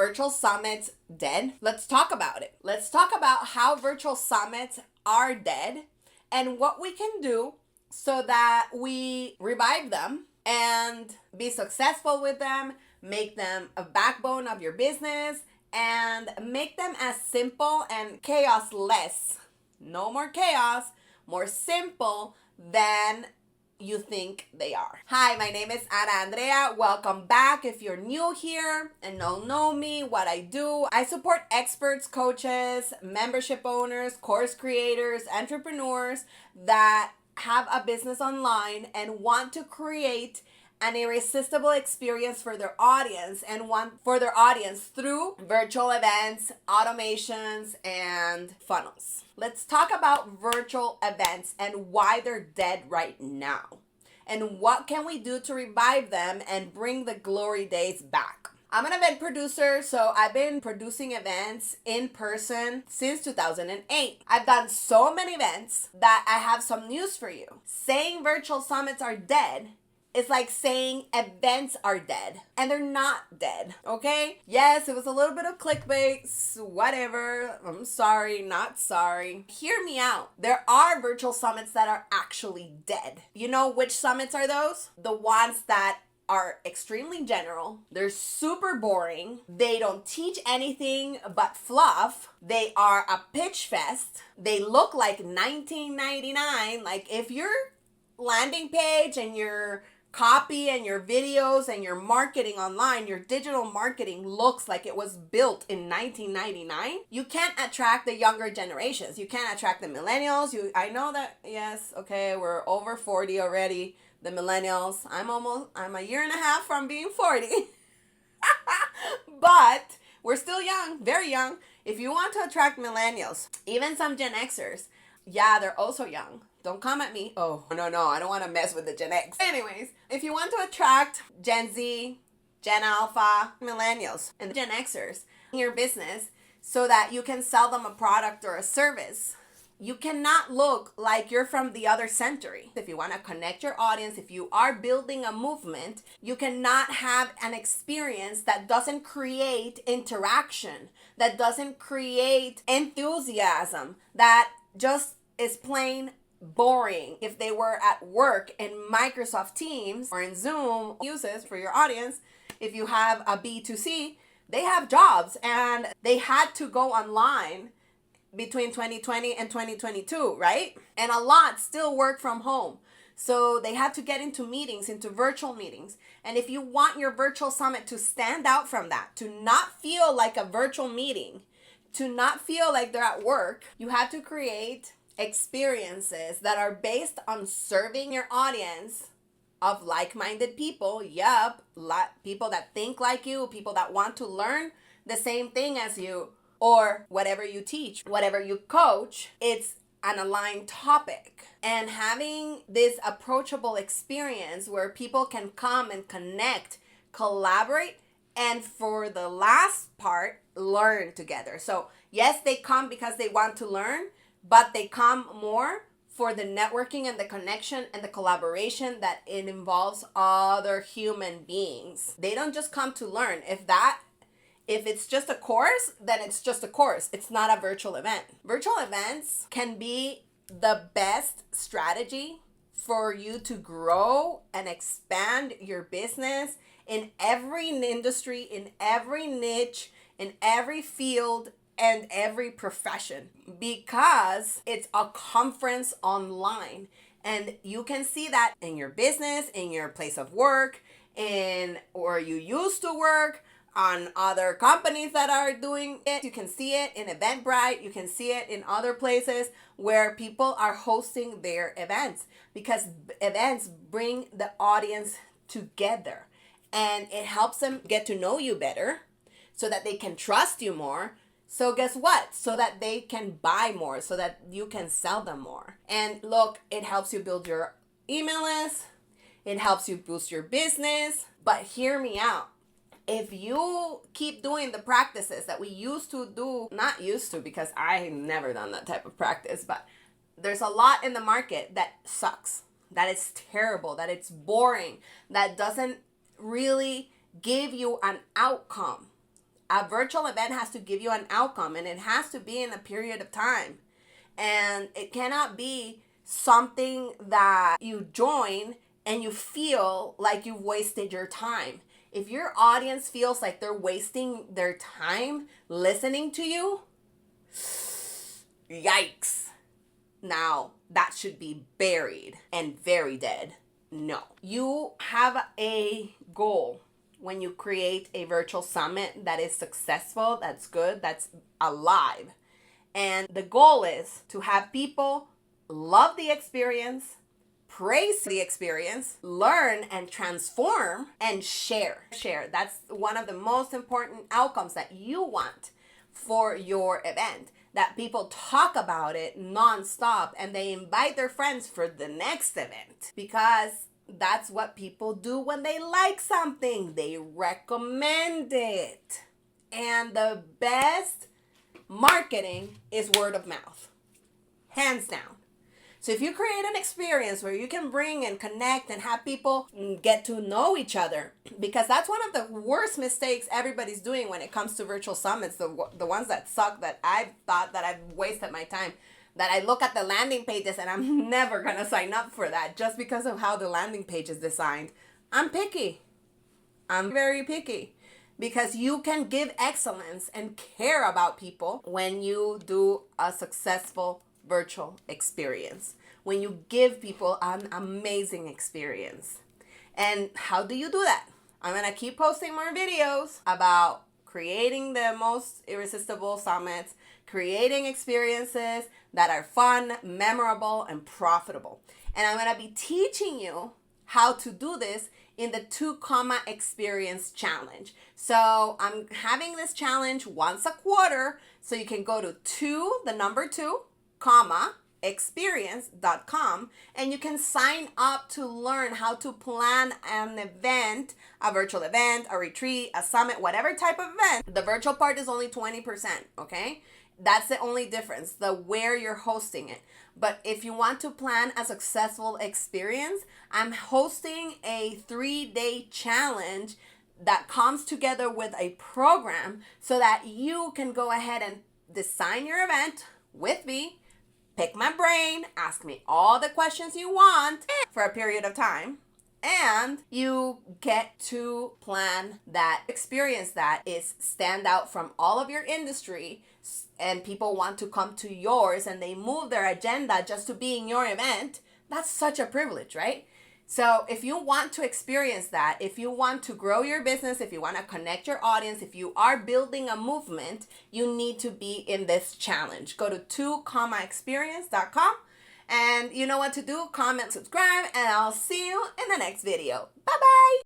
virtual summits dead? Let's talk about it. Let's talk about how virtual summits are dead and what we can do so that we revive them and be successful with them, make them a backbone of your business, and make them as simple and chaos less. No more chaos, more simple than you think they are. Hi, my name is Ana Andrea. Welcome back. If you're new here and don't know me, what I do, I support experts, coaches, membership owners, course creators, entrepreneurs that have a business online and want to create an irresistible experience for their audience and want for their audience through virtual events, automations, and funnels. Let's talk about virtual events and why they're dead right now. And what can we do to revive them and bring the glory days back? I'm an event producer, so I've been producing events in person since 2008. I've done so many events that I have some news for you. Saying virtual summits are dead it's like saying events are dead, and they're not dead, okay? Yes, it was a little bit of clickbait, whatever. I'm sorry, not sorry. Hear me out. There are virtual summits that are actually dead. You know which summits are those? The ones that are extremely general. They're super boring. They don't teach anything but fluff. They are a pitch fest. They look like 1999. Like if your landing page and your copy and your videos and your marketing online, your digital marketing looks like it was built in 1999, you can't attract the younger generations. You can't attract the millennials. I know that, yes, okay, we're over 40 already, the millennials. I'm a year and a half from being 40. But we're still young, very young. If you want to attract millennials, even some Gen Xers, yeah, they're also young. Don't come at me. Oh, no, I don't want to mess with the Gen X. Anyways, if you want to attract Gen Z, Gen Alpha, millennials, and Gen Xers in your business so that you can sell them a product or a service, you cannot look like you're from the other century. If you want to connect your audience, if you are building a movement, you cannot have an experience that doesn't create interaction, that doesn't create enthusiasm, that just is plain boring. If they were at work in Microsoft Teams or in Zoom uses for your audience, if you have a B2C, they have jobs and they had to go online between 2020 and 2022, right? And a lot still work from home. So they had to get into meetings, into virtual meetings. And if you want your virtual summit to stand out from that, to not feel like a virtual meeting, to not feel like they're at work, you have to create experiences that are based on serving your audience of like-minded people. Yup, people that think like you, people that want to learn the same thing as you, or whatever you teach, whatever you coach, it's an aligned topic. And having this approachable experience where people can come and connect, collaborate, and for the last part, learn together. So yes, they come because they want to learn, but they come more for the networking and the connection and the collaboration that it involves other human beings. They don't just come to learn. If it's just a course, then it's just a course. It's not a virtual event. Virtual events can be the best strategy for you to grow and expand your business in every industry, in every niche, in every field, and every profession, because it's a conference online. And you can see that in your business, in your place of work, or you used to work, on other companies that are doing it. You can see it in Eventbrite. You can see it in other places where people are hosting their events, because events bring the audience together and it helps them get to know you better so that they can trust you more. So guess what? So that they can buy more, so that you can sell them more. And look, it helps you build your email list. It helps you boost your business. But hear me out. If you keep doing the practices that we used to do, not used to because I've never done that type of practice, but there's a lot in the market that sucks, that is terrible, that it's boring, that doesn't really give you an outcome A virtual event has to give you an outcome, and it has to be in a period of time. And it cannot be something that you join and you feel like you've wasted your time. If your audience feels like they're wasting their time listening to you, yikes. Now, that should be buried and very dead. No. You have a goal when you create a virtual summit that is successful, that's good, that's alive. And the goal is to have people love the experience, praise the experience, learn and transform, and share. Share. That's one of the most important outcomes that you want for your event. That people talk about it nonstop and they invite their friends for the next event, because that's what people do when they like something. They recommend it. And the best marketing is word of mouth, hands down. So if you create an experience where you can bring and connect and have people get to know each other, because that's one of the worst mistakes everybody's doing when it comes to virtual summits, the ones that suck, that I've thought that I've wasted my time, that I look at the landing pages and I'm never going to sign up for that just because of how the landing page is designed. I'm picky. I'm very picky. Because you can give excellence and care about people when you do a successful virtual experience, when you give people an amazing experience. And how do you do that? I'm going to keep posting more videos about creating the most irresistible summits, creating experiences that are fun, memorable, and profitable. And I'm going to be teaching you how to do this in the 2 experience challenge. So I'm having this challenge once a quarter, so you can go to 2 experience.com, and you can sign up to learn how to plan an event, a virtual event, a retreat, a summit, whatever type of event. The virtual part is only 20%, okay? That's the only difference, the where you're hosting it. But if you want to plan a successful experience, I'm hosting a 3-day challenge that comes together with a program so that you can go ahead and design your event with me, pick my brain, ask me all the questions you want for a period of time, and you get to plan that experience that is stand out from all of your industry, and people want to come to yours and they move their agenda just to be in your event. That's such a privilege, right? So if you want to experience that, if you want to grow your business, if you want to connect your audience, if you are building a movement, you need to be in this challenge. Go to 2experience.com, and you know what to do. Comment, subscribe, and I'll see you in the next video. Bye-bye.